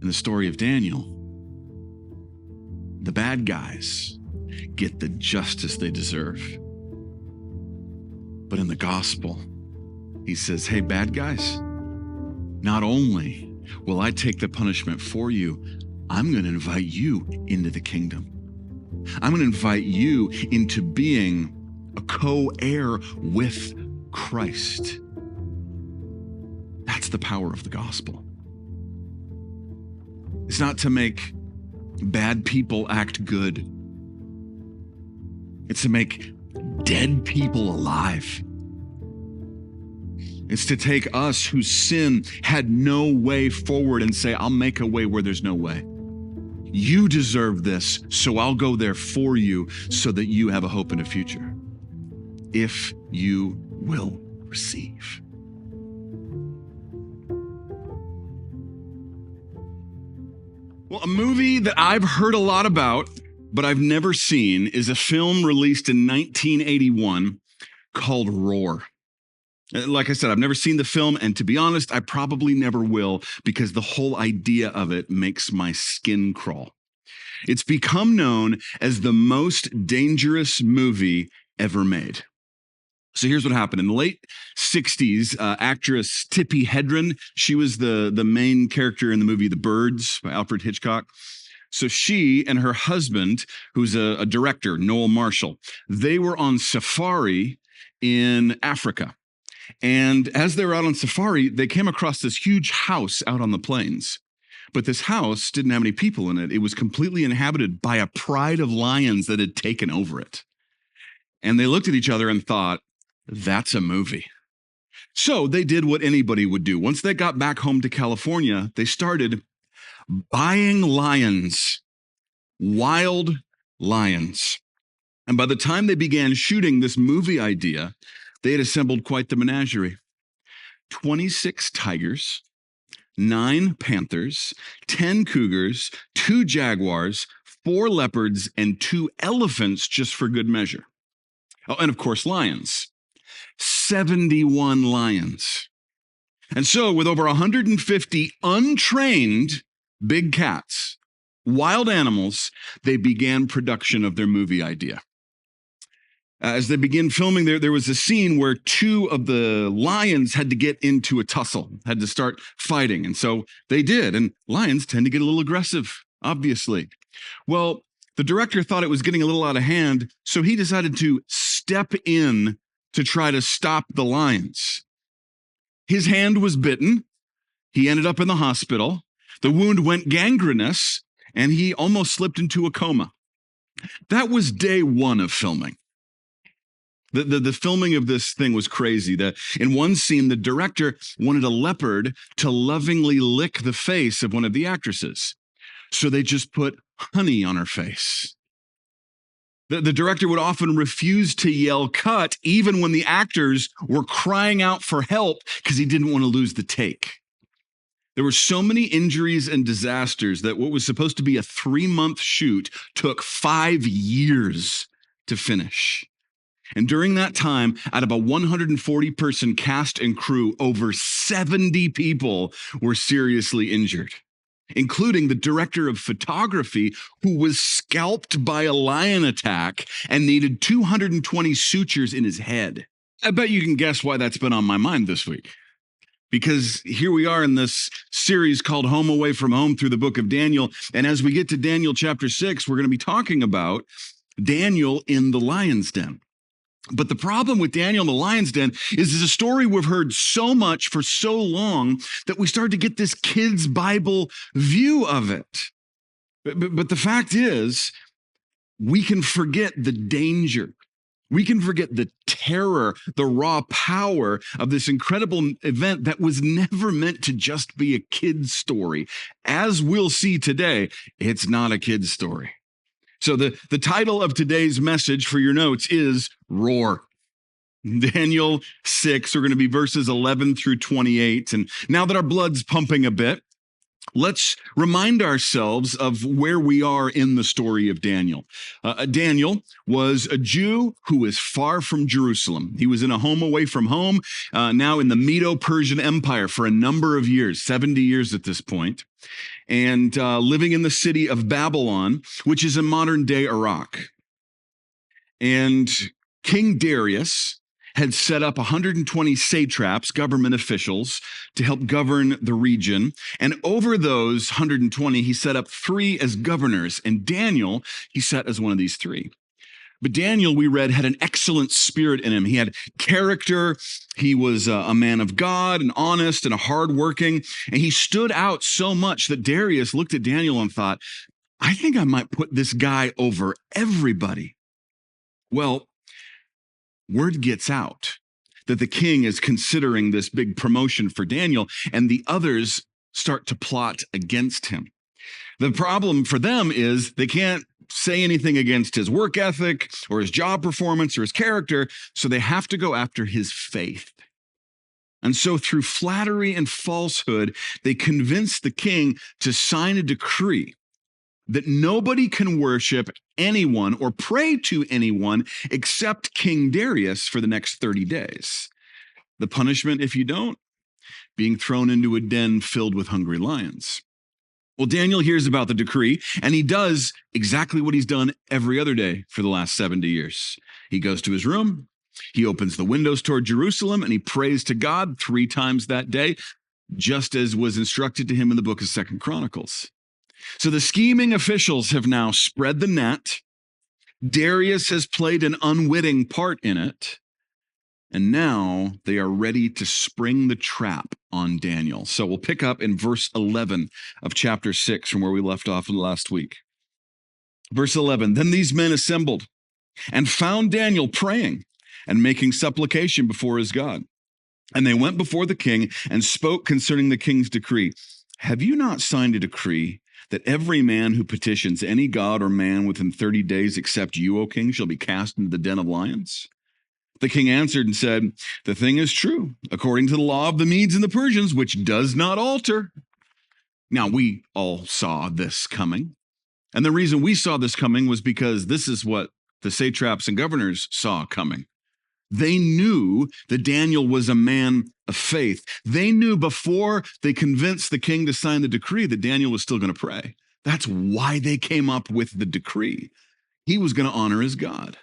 In the story of Daniel, the bad guys get the justice they deserve. But in the gospel, he says, hey, bad guys, not only will I take the punishment for you, I'm going to invite you into the kingdom. I'm going to invite you into being a co-heir with Christ. That's the power of the gospel. It's not to make bad people act good. It's to make dead people alive. It's to take us whose sin had no way forward and say, I'll make a way where there's no way. You deserve this, so I'll go there for you so that you have a hope and a future. If you will receive. Well, a movie that I've heard a lot about, but I've never seen, is a film released in 1981 called Roar. Like I said, I've never seen the film, and to be honest, I probably never will, because the whole idea of it makes my skin crawl. It's become known as the most dangerous movie ever made. So here's what happened. In the late 60s, actress Tippi Hedren, she was the main character in the movie The Birds by Alfred Hitchcock. So she and her husband, who's a director, Noel Marshall, they were on safari in Africa. And as they were out on safari, they came across this huge house out on the plains. But this house didn't have any people in it. It was completely inhabited by a pride of lions that had taken over it. And they looked at each other and thought, that's a movie. So they did what anybody would do. Once they got back home to California, they started buying lions, wild lions. And by the time they began shooting this movie idea, they had assembled quite the menagerie. 26 tigers, 9 panthers, 10 cougars, 2 jaguars, 4 leopards, and 2 elephants, just for good measure. Oh, and of course, lions. 71 lions. And so, with over 150 untrained big cats, wild animals, they began production of their movie idea. As they began filming, there was a scene where 2 of the lions had to get into a tussle, had to start fighting. And so they did. And lions tend to get a little aggressive, obviously. Well, the director thought it was getting a little out of hand, so he decided to step in to try to stop the lions. His hand was bitten. He ended up in the hospital. The wound went gangrenous, and he almost slipped into a coma. That was day 1 of filming. The filming of this thing was crazy. In one scene, the director wanted a leopard to lovingly lick the face of one of the actresses. So they just put honey on her face. The director would often refuse to yell cut, even when the actors were crying out for help because he didn't want to lose the take. There were so many injuries and disasters that what was supposed to be a 3-month shoot took 5 years to finish. And during that time, out of a 140-person cast and crew, over 70 people were seriously injured, including the director of photography, who was scalped by a lion attack and needed 220 sutures in his head. I bet you can guess why that's been on my mind this week. Because here we are in this series called Home Away from Home through the book of Daniel. And as we get to Daniel chapter 6, we're going to be talking about Daniel in the lion's den. But the problem with Daniel in the lion's den is it's a story we've heard so much for so long that we start to get this kid's Bible view of it. But the fact is, we can forget the danger. We can forget the terror, the raw power of this incredible event that was never meant to just be a kid's story. As we'll see today, it's not a kid's story. So the title of today's message for your notes is Roar. Daniel 6, we're going to be verses 11 through 28. And now that our blood's pumping a bit, let's remind ourselves of where we are in the story of Daniel. Daniel was a Jew who was far from Jerusalem. He was in a home away from home, now in the Medo-Persian Empire for a number of years, 70 years at this point, and living in the city of Babylon, which is in modern-day Iraq. And King Darius had set up 120 satraps, government officials, to help govern the region. And over those 120, he set up 3 as governors. And Daniel, he set as one of these 3. But Daniel, we read, had an excellent spirit in him. He had character. He was a man of God and honest and hardworking. And he stood out so much that Darius looked at Daniel and thought, I think I might put this guy over everybody. Well, word gets out that the king is considering this big promotion for Daniel, and the others start to plot against him. The problem for them is they can't say anything against his work ethic or his job performance or his character, so they have to go after his faith. And so through flattery and falsehood, they convince the king to sign a decree that nobody can worship anyone or pray to anyone except King Darius for the next 30 days. The punishment, if you don't, being thrown into a den filled with hungry lions. Well, Daniel hears about the decree, and he does exactly what he's done every other day for the last 70 years. He goes to his room, he opens the windows toward Jerusalem, and he prays to God 3 times that day, just as was instructed to him in the book of 2 Chronicles. So the scheming officials have now spread the net. Darius has played an unwitting part in it. And now they are ready to spring the trap on Daniel. So we'll pick up in verse 11 of chapter 6 from where we left off last week. Verse 11, then these men assembled and found Daniel praying and making supplication before his God. And they went before the king and spoke concerning the king's decree. Have you not signed a decree that every man who petitions any god or man within 30 days except you, O king, shall be cast into the den of lions? The king answered and said, the thing is true, according to the law of the Medes and the Persians, which does not alter. Now, we all saw this coming. And the reason we saw this coming was because this is what the satraps and governors saw coming. They knew that Daniel was a man of faith. They knew before they convinced the king to sign the decree that Daniel was still going to pray. That's why they came up with the decree. He was going to honor his God.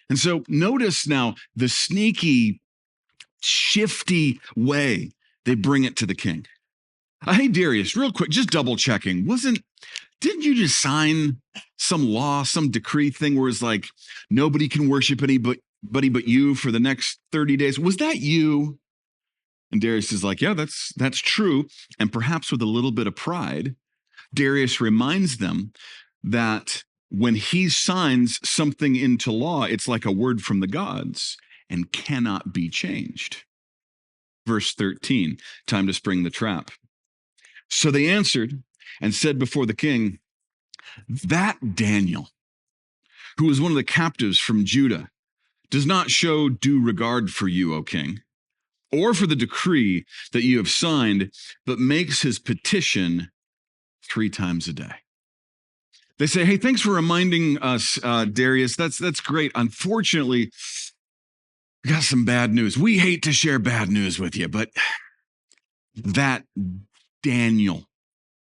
And so notice now the sneaky, shifty way they bring it to the king. Hey, Darius, real quick, just double checking. Didn't you just sign some law, some decree thing where it's like nobody can worship anybody but you for the next 30 days? Was that you? And Darius is like, yeah, that's true. And perhaps with a little bit of pride, Darius reminds them that when he signs something into law, it's like a word from the gods and cannot be changed. Verse 13, time to spring the trap. So they answered and said before the king, that Daniel, who was one of the captives from Judah, does not show due regard for you, O king, or for the decree that you have signed, but makes his petition 3 times a day. They say, hey, thanks for reminding us, Darius. That's great. Unfortunately, we got some bad news. We hate to share bad news with you, but that Daniel,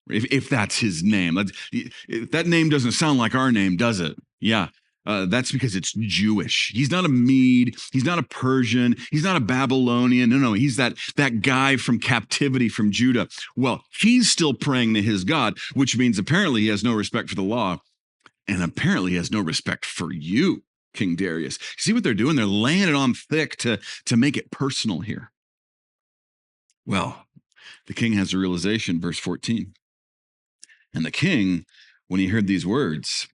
if that's his name, that name doesn't sound like our name, does it? Yeah. That's because it's Jewish. He's not a Mede. He's not a Persian. He's not a Babylonian. No, he's that guy from captivity from Judah. Well, he's still praying to his God, which means apparently he has no respect for the law, and apparently he has no respect for you, King Darius. See what they're doing? They're laying it on thick to make it personal here. Well, the king has a realization, verse 14. And the king, when he heard these words,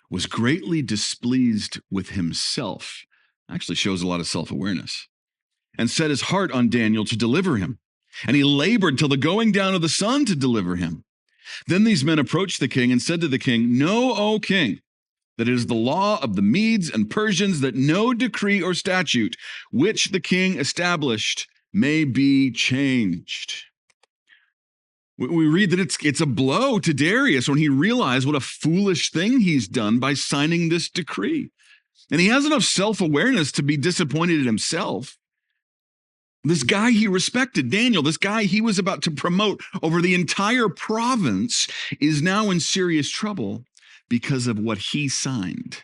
was greatly displeased with himself. Actually shows a lot of self-awareness. And set his heart on Daniel to deliver him. And he labored till the going down of the sun to deliver him. Then these men approached the king and said to the king, know, O king, that it is the law of the Medes and Persians that no decree or statute which the king established may be changed. We read that it's a blow to Darius when he realized what a foolish thing he's done by signing this decree. And he has enough self-awareness to be disappointed in himself. This guy he respected, Daniel, this guy he was about to promote over the entire province, is now in serious trouble because of what he signed.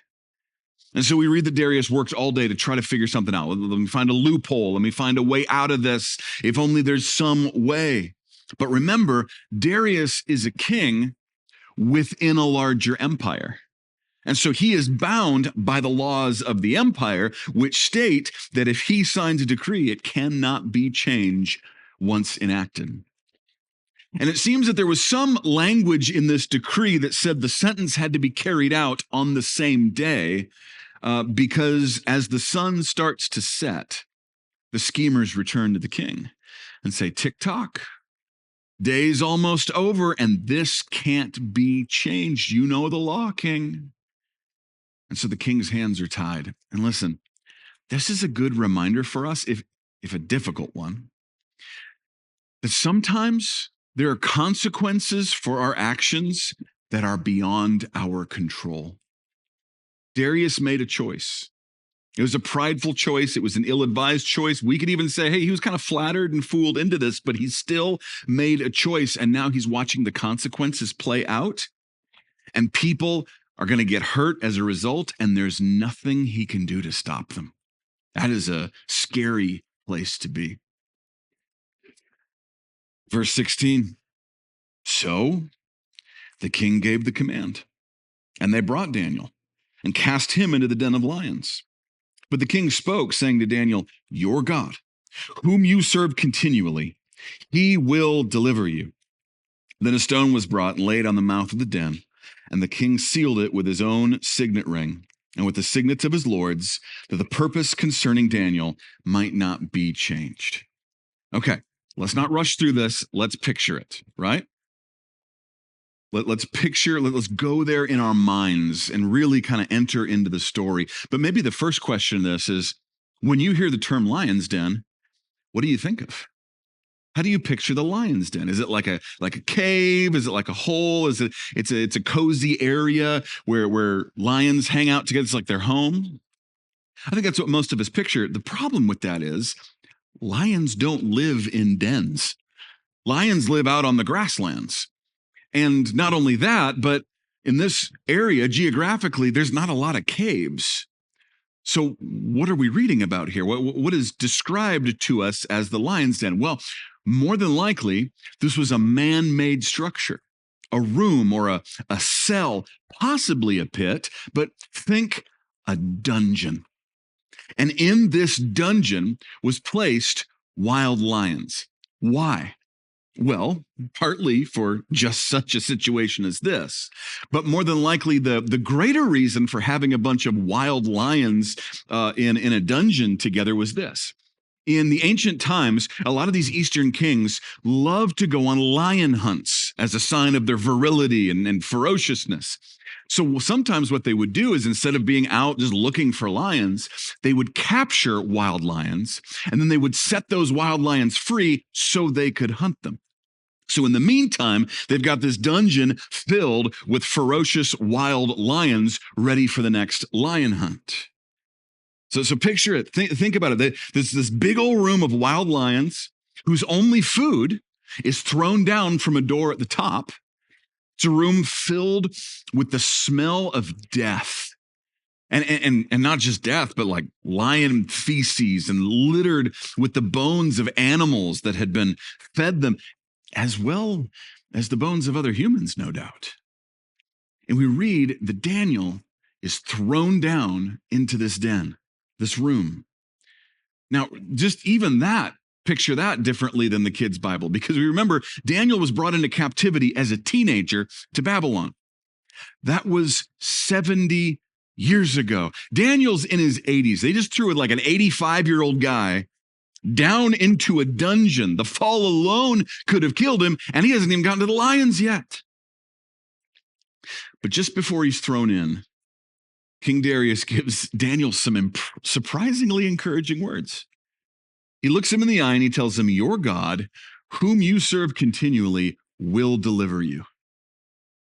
And so we read that Darius worked all day to try to figure something out. Let me find a loophole. Let me find a way out of this. If only there's some way. But remember, Darius is a king within a larger empire. And so he is bound by the laws of the empire, which state that if he signs a decree, it cannot be changed once enacted. And it seems that there was some language in this decree that said the sentence had to be carried out on the same day, because as the sun starts to set, the schemers return to the king and say, tick-tock, day's almost over, and this can't be changed. You know the law, king. And so the king's hands are tied. And listen, this is a good reminder for us, if a difficult one, that sometimes there are consequences for our actions that are beyond our control. Darius made a choice. It was a prideful choice. It was an ill-advised choice. We could even say, hey, he was kind of flattered and fooled into this, but he still made a choice. And now he's watching the consequences play out. And people are going to get hurt as a result, and there's nothing he can do to stop them. That is a scary place to be. Verse 16. So the king gave the command, and they brought Daniel and cast him into the den of lions. But the king spoke, saying to Daniel, your God, whom you serve continually, he will deliver you. Then a stone was brought and laid on the mouth of the den, and the king sealed it with his own signet ring and with the signets of his lords, that the purpose concerning Daniel might not be changed. Okay, let's not rush through this. Let's picture it, right? Let's go there in our minds and really kind of enter into the story. But maybe the first question in this is, when you hear the term lion's den, what do you think of? How do you picture the lion's den? Is it like a cave? Is it like a hole? It's a cozy area where lions hang out together? It's like their home. I think that's what most of us picture. The problem with that is lions don't live in dens. Lions live out on the grasslands. And not only that, but in this area, geographically, there's not a lot of caves. So what are we reading about here? What is described to us as the lion's den? Well, more than likely, this was a man-made structure, a room or a cell, possibly a pit, but think a dungeon. And in this dungeon was placed wild lions. Why? Well, partly for just such a situation as this, but more than likely the greater reason for having a bunch of wild lions in a dungeon together was this. In the ancient times, a lot of these Eastern kings loved to go on lion hunts as a sign of their virility and ferociousness. So sometimes what they would do is, instead of being out just looking for lions, they would capture wild lions, and then they would set those wild lions free so they could hunt them. So in the meantime, they've got this dungeon filled with ferocious wild lions ready for the next lion hunt. So picture it. Think about it. There's this big old room of wild lions whose only food is thrown down from a door at the top. It's a room filled with the smell of death. And not just death, but like lion feces, and littered with the bones of animals that had been fed them, as well as the bones of other humans, no doubt. And we read that Daniel is thrown down into this den, this room. Now, just even that, picture that differently than the kids' Bible, because we remember Daniel was brought into captivity as a teenager to Babylon. That was 70 years ago. Daniel's in his 80s. They just threw like an 85-year-old guy down into a dungeon. The fall alone could have killed him, and he hasn't even gotten to the lions yet. But just before he's thrown in, King Darius gives Daniel some surprisingly encouraging words. He looks him in the eye and he tells him, your God, whom you serve continually, will deliver you.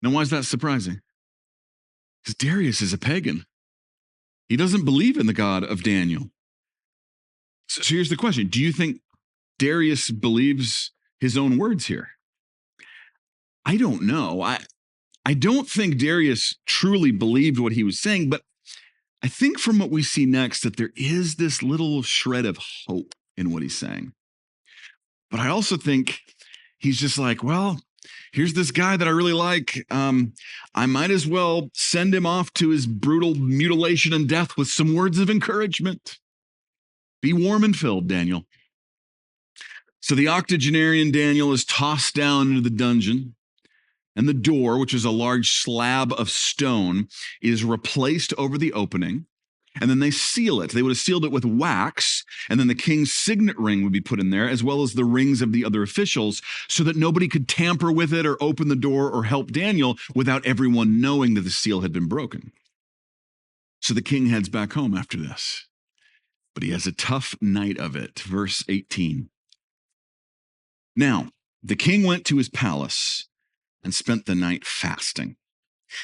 Now, why is that surprising? Because Darius is a pagan. He doesn't believe in the God of Daniel. So here's the question. Do you think Darius believes his own words here? I don't know. I don't think Darius truly believed what he was saying, but I think from what we see next that there is this little shred of hope in what he's saying. But I also think he's just like, well, here's this guy that I really like. I might as well send him off to his brutal mutilation and death with some words of encouragement. Be warm and filled, Daniel. So the octogenarian Daniel is tossed down into the dungeon, and the door, which is a large slab of stone, is replaced over the opening. And then they seal it. They would have sealed it with wax, and then the king's signet ring would be put in there, as well as the rings of the other officials, so that nobody could tamper with it or open the door or help Daniel without everyone knowing that the seal had been broken. So the king heads back home after this. But he has a tough night of it. Verse 18. Now, the king went to his palace and spent the night fasting,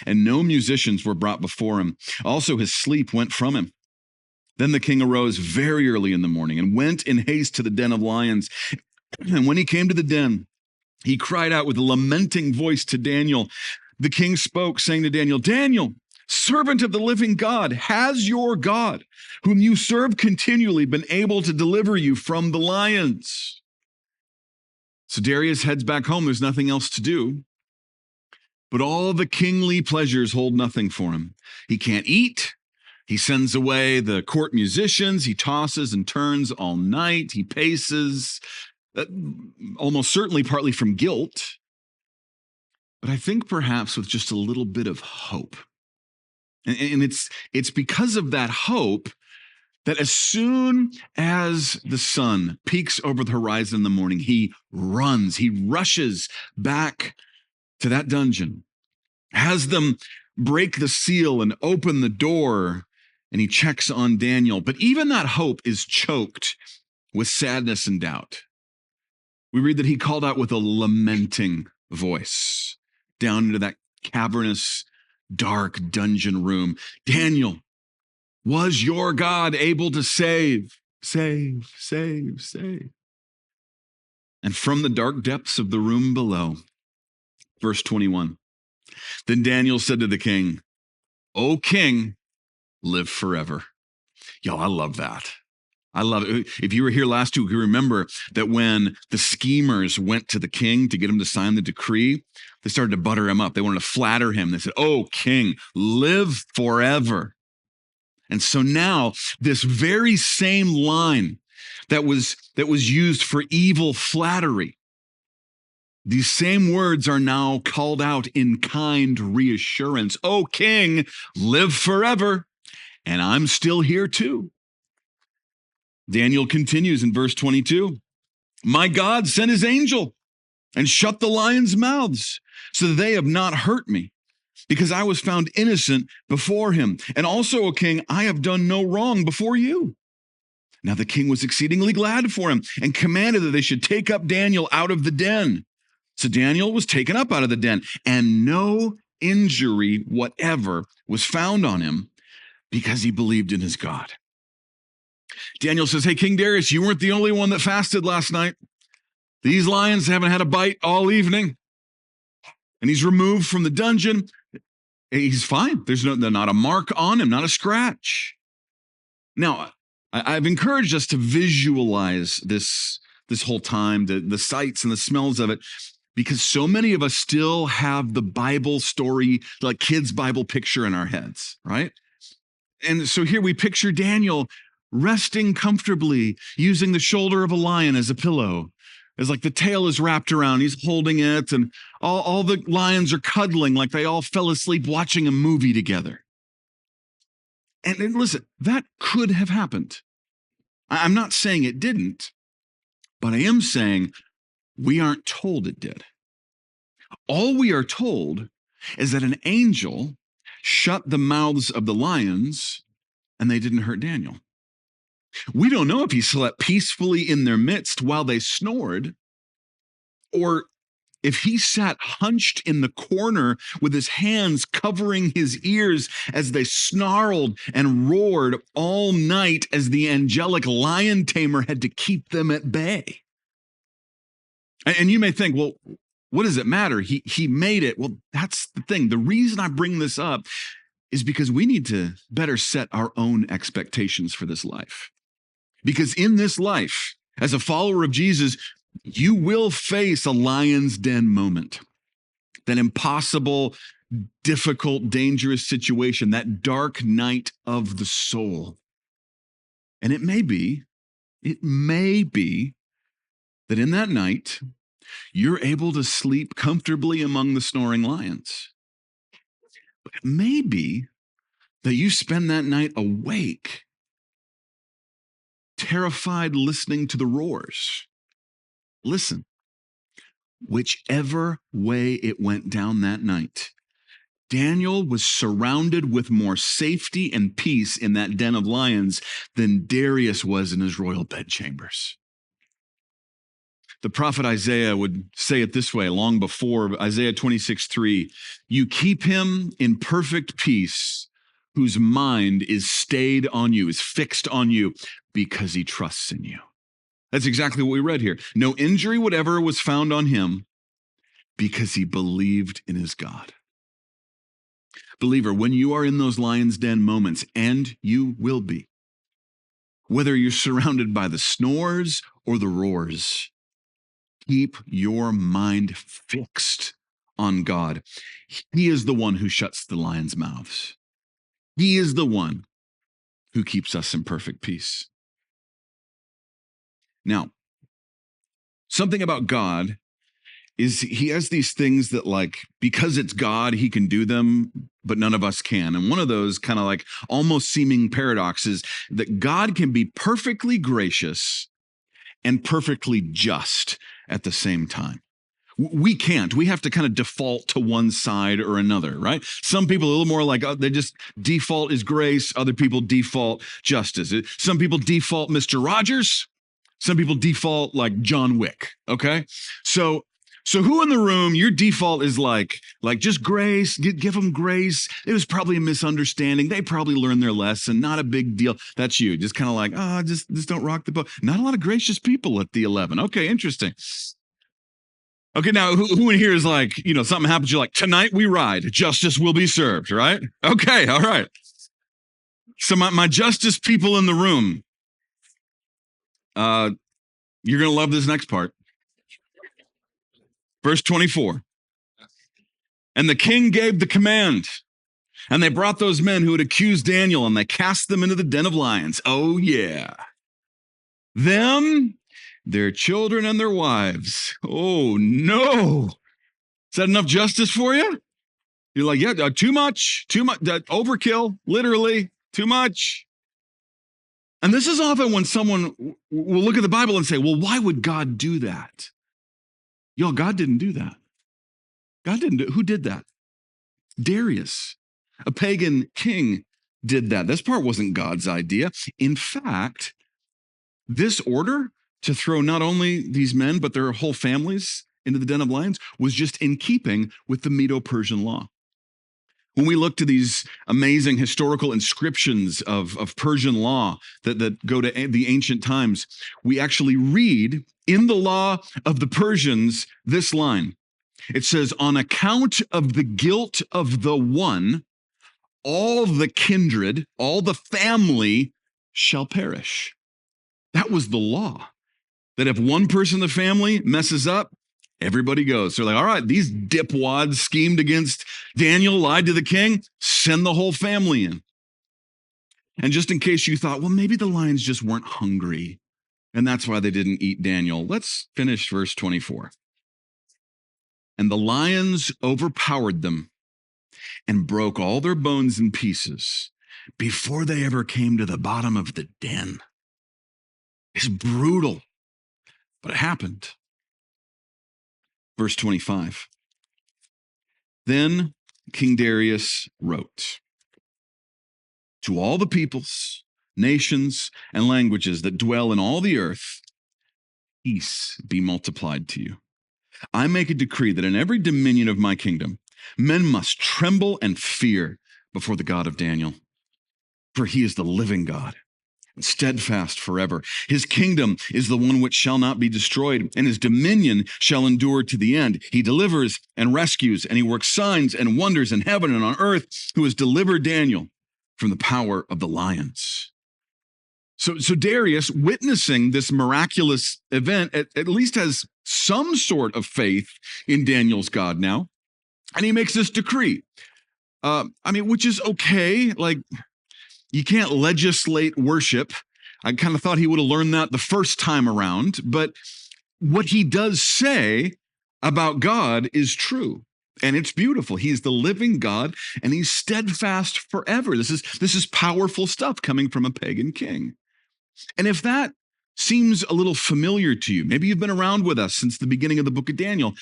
and no musicians were brought before him. Also, his sleep went from him. Then the king arose very early in the morning and went in haste to the den of lions. And when he came to the den, he cried out with a lamenting voice to Daniel. The king spoke, saying to Daniel, Daniel, servant of the living God, has your God, whom you serve continually, been able to deliver you from the lions? So Darius heads back home. There's nothing else to do. But all the kingly pleasures hold nothing for him. He can't eat. He sends away the court musicians. He tosses and turns all night. He paces, almost certainly partly from guilt, but I think perhaps with just a little bit of hope. And it's because of that hope that as soon as the sun peaks over the horizon in the morning, he rushes back to that dungeon, has them break the seal and open the door, and he checks on Daniel. But even that hope is choked with sadness and doubt. We read that he called out with a lamenting voice down into that cavernous, dark dungeon room. Daniel, was your God able to save? Save, save, save. And from the dark depths of the room below, verse 21, then Daniel said to the king, O king, live forever. Y'all, I love that. I love it. If you were here last week, you remember that when the schemers went to the king to get him to sign the decree, they started to butter him up. They wanted to flatter him. They said, "Oh, king, live forever." And so now this very same line that was used for evil flattery, these same words are now called out in kind reassurance. "Oh, king, live forever, and I'm still here too." Daniel continues in verse 22. My God sent his angel and shut the lions' mouths so that they have not hurt me, because I was found innocent before him. And also, O king, I have done no wrong before you. Now the king was exceedingly glad for him and commanded that they should take up Daniel out of the den. So Daniel was taken up out of the den, and no injury whatever was found on him, because he believed in his God. Daniel says, hey, King Darius, you weren't the only one that fasted last night. These lions haven't had a bite all evening. And he's removed from the dungeon. He's fine. There's not a mark on him, not a scratch. Now, I've encouraged us to visualize this whole time, the sights and the smells of it, because so many of us still have the Bible story, like kids' Bible picture in our heads, right? And so here we picture Daniel resting comfortably, using the shoulder of a lion as a pillow. As like the tail is wrapped around, he's holding it, and all the lions are cuddling like they all fell asleep watching a movie together. And listen, that could have happened. I'm not saying it didn't, but I am saying we aren't told it did. All we are told is that an angel shut the mouths of the lions and they didn't hurt Daniel. We don't know if he slept peacefully in their midst while they snored, or if he sat hunched in the corner with his hands covering his ears as they snarled and roared all night as the angelic lion tamer had to keep them at bay. And you may think, well, what does it matter? He made it. Well, that's the thing. The reason I bring this up is because we need to better set our own expectations for this life. Because in this life, as a follower of Jesus, you will face a lion's den moment, that impossible, difficult, dangerous situation, that dark night of the soul. And it may be that in that night, you're able to sleep comfortably among the snoring lions. But it may be that you spend that night awake, terrified, listening to the roars. Listen, whichever way it went down that night, Daniel was surrounded with more safety and peace in that den of lions than Darius was in his royal bedchambers. The prophet Isaiah would say it this way long before, Isaiah 26:3, you keep him in perfect peace, whose mind is stayed on you, is fixed on you, because he trusts in you. That's exactly what we read here. No injury whatever was found on him because he believed in his God. Believer, when you are in those lion's den moments, and you will be, whether you're surrounded by the snores or the roars, keep your mind fixed on God. He is the one who shuts the lions' mouths. He is the one who keeps us in perfect peace. Now, something about God is he has these things that, like, because it's God, he can do them, but none of us can. And one of those kind of like almost seeming paradoxes that God can be perfectly gracious and perfectly just at the same time. We can't. We have to kind of default to one side or another, right? Some people are a little more like, they just default is grace. Other people default justice. Some people default Mr. Rogers. Some people default like John Wick. Okay. So who in the room, your default is like just grace, give them grace. It was probably a misunderstanding. They probably learned their lesson. Not a big deal. That's you. Just kind of like, just don't rock the boat. Not a lot of gracious people at the 11. Okay. Interesting. Okay, now who in here is like, something happens, you're like, tonight we ride, justice will be served, right? Okay, all right. So my justice people in the room, you're going to love this next part. Verse 24. And the king gave the command, and they brought those men who had accused Daniel, and they cast them into the den of lions. Oh, yeah. Them, their children, and their wives. Oh, no. Is that enough justice for you? You're like, yeah, too much, overkill, literally, too much. And this is often when someone will look at the Bible and say, well, why would God do that? Y'all, God didn't do that. God didn't do it. Who did that? Darius, a pagan king, did that. This part wasn't God's idea. In fact, this order to throw not only these men, but their whole families into the den of lions was just in keeping with the Medo-Persian law. When we look to these amazing historical inscriptions of Persian law that go to the ancient times, we actually read in the law of the Persians this line. It says, on account of the guilt of the one, all the kindred, all the family shall perish. That was the law. That if one person in the family messes up, everybody goes. They're like, all right, these dipwads schemed against Daniel, lied to the king, send the whole family in. And just in case you thought, well, maybe the lions just weren't hungry, and that's why they didn't eat Daniel, let's finish verse 24. And the lions overpowered them and broke all their bones in pieces before they ever came to the bottom of the den. It's brutal, but it happened. Verse 25. Then King Darius wrote, to all the peoples, nations, and languages that dwell in all the earth, peace be multiplied to you. I make a decree that in every dominion of my kingdom, men must tremble and fear before the God of Daniel, for he is the living God, steadfast forever. His kingdom is the one which shall not be destroyed, and his dominion shall endure to the end. He delivers and rescues, and he works signs and wonders in heaven and on earth, who has delivered Daniel from the power of the lions. So Darius, witnessing this miraculous event, at least has some sort of faith in Daniel's God now, and he makes this decree. Which is okay. Like, you can't legislate worship. I kind of thought he would have learned that the first time around, but what he does say about God is true. And it's beautiful. He's the living God, and he's steadfast forever. This is powerful stuff coming from a pagan king. And if that seems a little familiar to you, maybe you've been around with us since the beginning of the book of Daniel,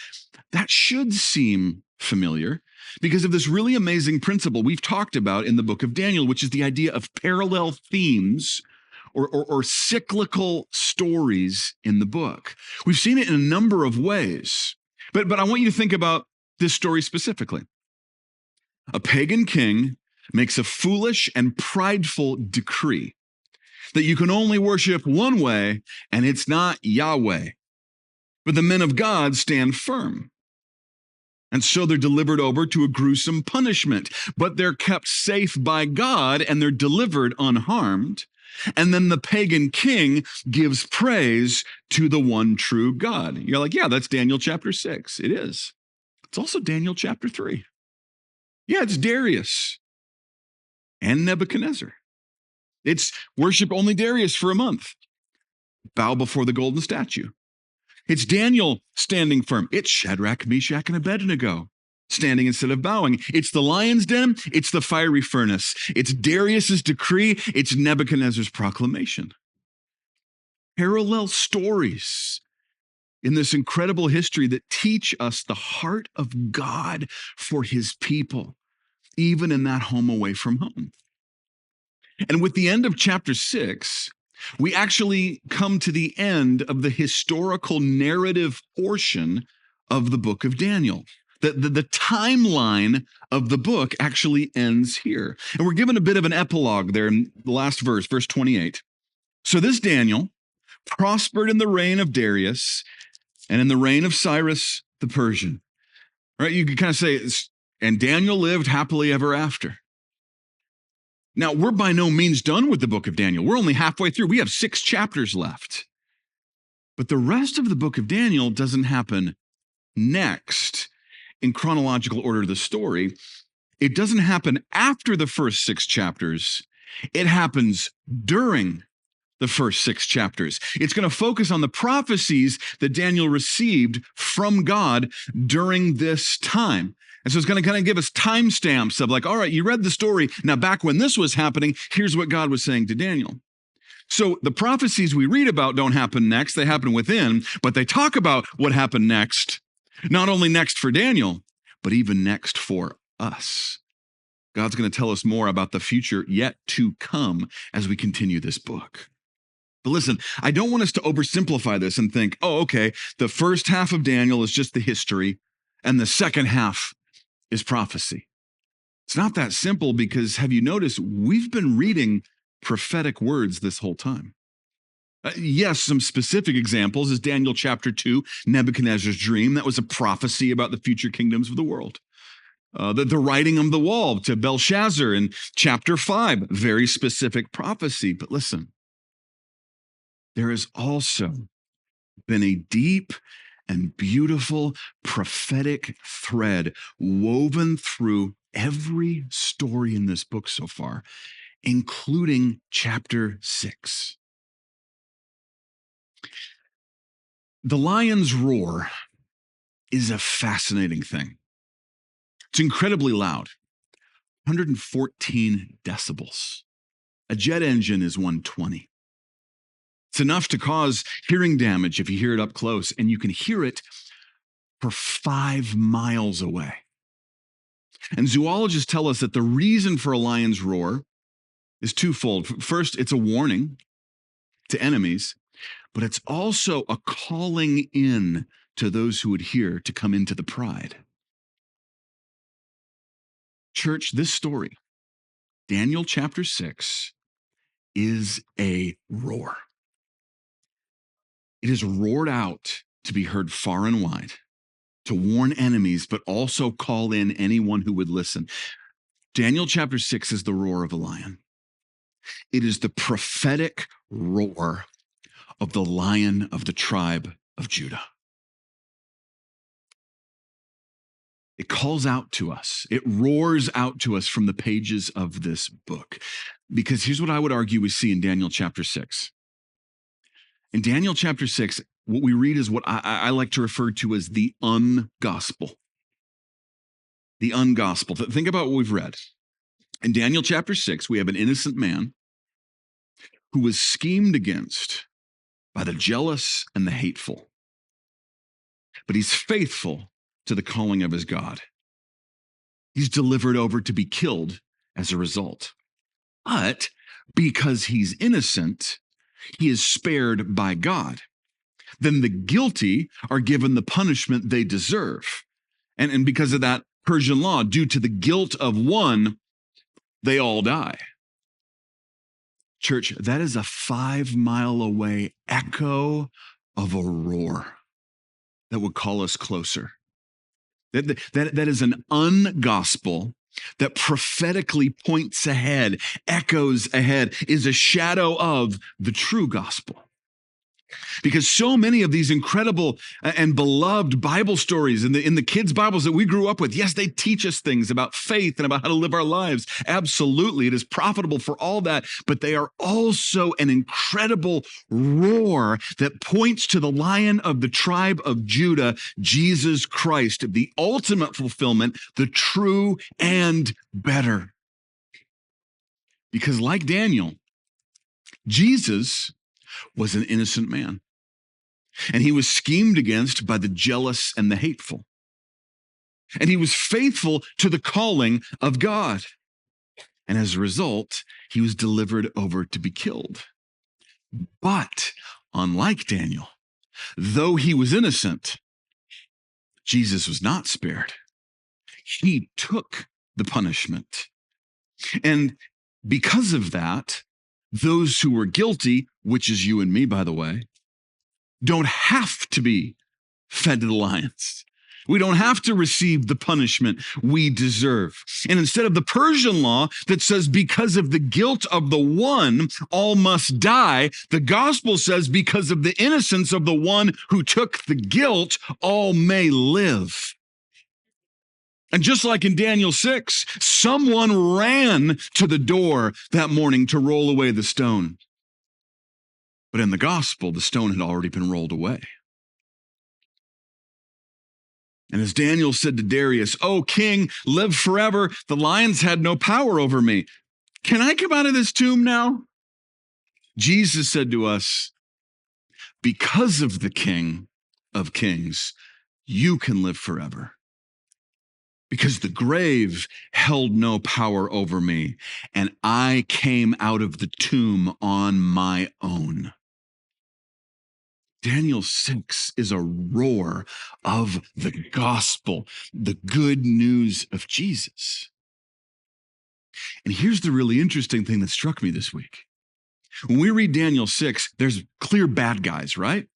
that should seem familiar because of this really amazing principle we've talked about in the book of Daniel, which is the idea of parallel themes or cyclical stories in the book. We've seen it in a number of ways, but I want you to think about this story specifically. A pagan king makes a foolish and prideful decree that you can only worship one way, and it's not Yahweh. But the men of God stand firm. And so they're delivered over to a gruesome punishment, but they're kept safe by God and they're delivered unharmed. And then the pagan king gives praise to the one true God. You're like, yeah, that's Daniel chapter 6. It is. It's also Daniel chapter 3. Yeah, it's Darius and Nebuchadnezzar. It's worship only Darius for a month. Bow before the golden statue. It's Daniel standing firm. It's Shadrach, Meshach, and Abednego standing instead of bowing. It's the lion's den. It's the fiery furnace. It's Darius's decree. It's Nebuchadnezzar's proclamation. Parallel stories in this incredible history that teach us the heart of God for his people, even in that home away from home. And with the end of chapter 6, we actually come to the end of the historical narrative portion of the book of Daniel. The timeline of the book actually ends here. And we're given a bit of an epilogue there in the last verse, verse 28. So this Daniel prospered in the reign of Darius and in the reign of Cyrus the Persian. Right? You could kind of say, and Daniel lived happily ever after. Now, we're by no means done with the book of Daniel. We're only halfway through. We have 6 chapters left. But the rest of the book of Daniel doesn't happen next in chronological order of the story. It doesn't happen after the first 6 chapters. It happens during the first 6 chapters. It's going to focus on the prophecies that Daniel received from God during this time. And so it's going to kind of give us timestamps of like, all right, you read the story. Now, back when this was happening, here's what God was saying to Daniel. So the prophecies we read about don't happen next. They happen within, but they talk about what happened next, not only next for Daniel, but even next for us. God's going to tell us more about the future yet to come as we continue this book. But listen, I don't want us to oversimplify this and think, oh, okay, the first half of Daniel is just the history, and the second half is prophecy. It's not that simple because have you noticed we've been reading prophetic words this whole time? Yes, some specific examples is Daniel chapter 2, Nebuchadnezzar's dream. That was a prophecy about the future kingdoms of the world. The writing on the wall to Belshazzar in chapter 5, very specific prophecy. But listen, there has also been a deep and beautiful prophetic thread woven through every story in this book so far, including chapter 6. The lion's roar is a fascinating thing. It's incredibly loud, 114 decibels. A jet engine is 120. It's enough to cause hearing damage if you hear it up close, and you can hear it for 5 miles away. And zoologists tell us that the reason for a lion's roar is twofold. First, it's a warning to enemies, but it's also a calling in to those who adhere to come into the pride. Church, this story, Daniel chapter 6, is a roar. It is roared out to be heard far and wide, to warn enemies, but also call in anyone who would listen. Daniel chapter 6 is the roar of a lion. It is the prophetic roar of the Lion of the tribe of Judah. It calls out to us. It roars out to us from the pages of this book. Because here's what I would argue we see in Daniel chapter 6. In Daniel chapter 6, what we read is what I like to refer to as the ungospel. The ungospel. Think about what we've read. In Daniel chapter 6, we have an innocent man who was schemed against by the jealous and the hateful. But he's faithful to the calling of his God. He's delivered over to be killed as a result. But because he's innocent, he is spared by God. Then the guilty are given the punishment they deserve. And because of that Persian law, due to the guilt of one, they all die. Church, that is a 5-mile away echo of a roar that would call us closer. That is an ungospel that prophetically points ahead, echoes ahead, is a shadow of the true gospel. Because so many of these incredible and beloved Bible stories in the kids' Bibles that we grew up with, yes, they teach us things about faith and about how to live our lives. Absolutely, it is profitable for all that, but they are also an incredible roar that points to the Lion of the tribe of Judah, Jesus Christ, the ultimate fulfillment, the true and better. Because like Daniel, Jesus was an innocent man. And he was schemed against by the jealous and the hateful. And he was faithful to the calling of God. And as a result, he was delivered over to be killed. But unlike Daniel, though he was innocent, Jesus was not spared. He took the punishment. And because of that, those who were guilty, which is you and me, by the way, don't have to be fed to the lions. We don't have to receive the punishment we deserve. And instead of the Persian law that says because of the guilt of the one, all must die, the gospel says because of the innocence of the one who took the guilt, all may live. And just like in Daniel 6, someone ran to the door that morning to roll away the stone. But in the gospel, the stone had already been rolled away. And as Daniel said to Darius, "O king, live forever. The lions had no power over me. Can I come out of this tomb now?" Jesus said to us, because of the King of Kings, you can live forever. Because the grave held no power over me, and I came out of the tomb on my own. Daniel 6 is a roar of the gospel, the good news of Jesus. And here's the really interesting thing that struck me this week. When we read Daniel 6, there's clear bad guys, right?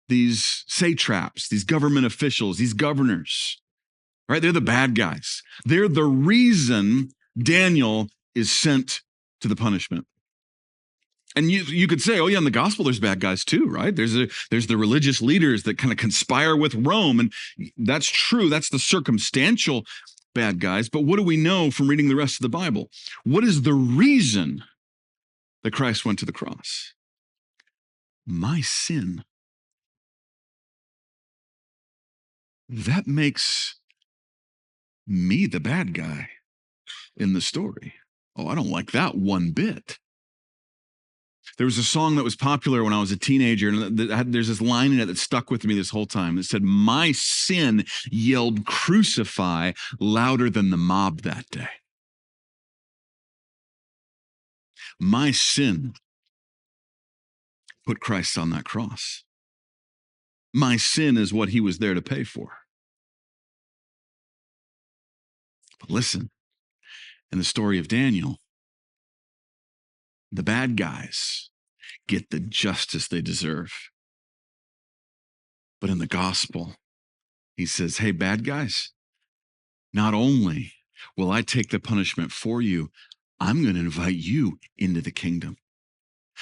These satraps, these government officials, these governors, right? They're the bad guys. They're the reason Daniel is sent to the punishment. And you could say, oh yeah, in the gospel there's bad guys too, right? There's the religious leaders that kind of conspire with Rome, and that's true. That's the circumstantial bad guys. But what do we know from reading the rest of the Bible? What is the reason that Christ went to the cross? My sin. That makes me the bad guy in the story. Oh, I don't like that one bit. There was a song that was popular when I was a teenager, and there's this line in it that stuck with me this whole time. It said, "My sin yelled crucify louder than the mob that day." My sin put Christ on that cross. My sin is what he was there to pay for. But listen, in the story of Daniel, the bad guys get the justice they deserve. But in the gospel, he says, hey, bad guys, not only will I take the punishment for you, I'm going to invite you into the kingdom.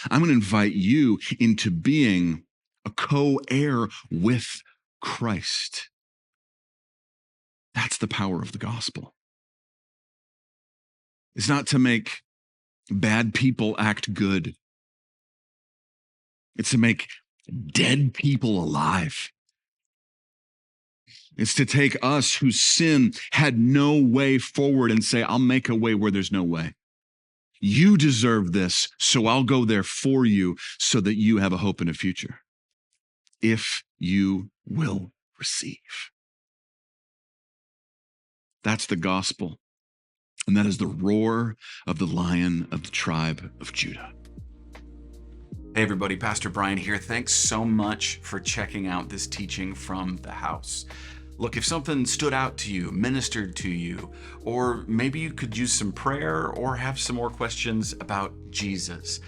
I'm going to invite you into being a co-heir with Christ. That's the power of the gospel. It's not to make bad people act good. It's to make dead people alive. It's to take us whose sin had no way forward and say, I'll make a way where there's no way. You deserve this, so I'll go there for you so that you have a hope and a future. If you will receive. That's the gospel. And that is the roar of the Lion of the tribe of Judah. Hey everybody, Pastor Brian here. Thanks so much for checking out this teaching from the house. Look, if something stood out to you, ministered to you, or maybe you could use some prayer or have some more questions about Jesus,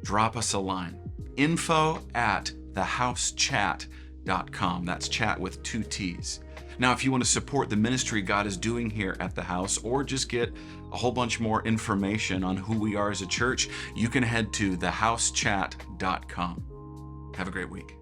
drop us a line. info@thehousechat.com. That's chat with 2 T's. Now, if you want to support the ministry God is doing here at the house, or just get a whole bunch more information on who we are as a church, you can head to thehousechat.com. Have a great week.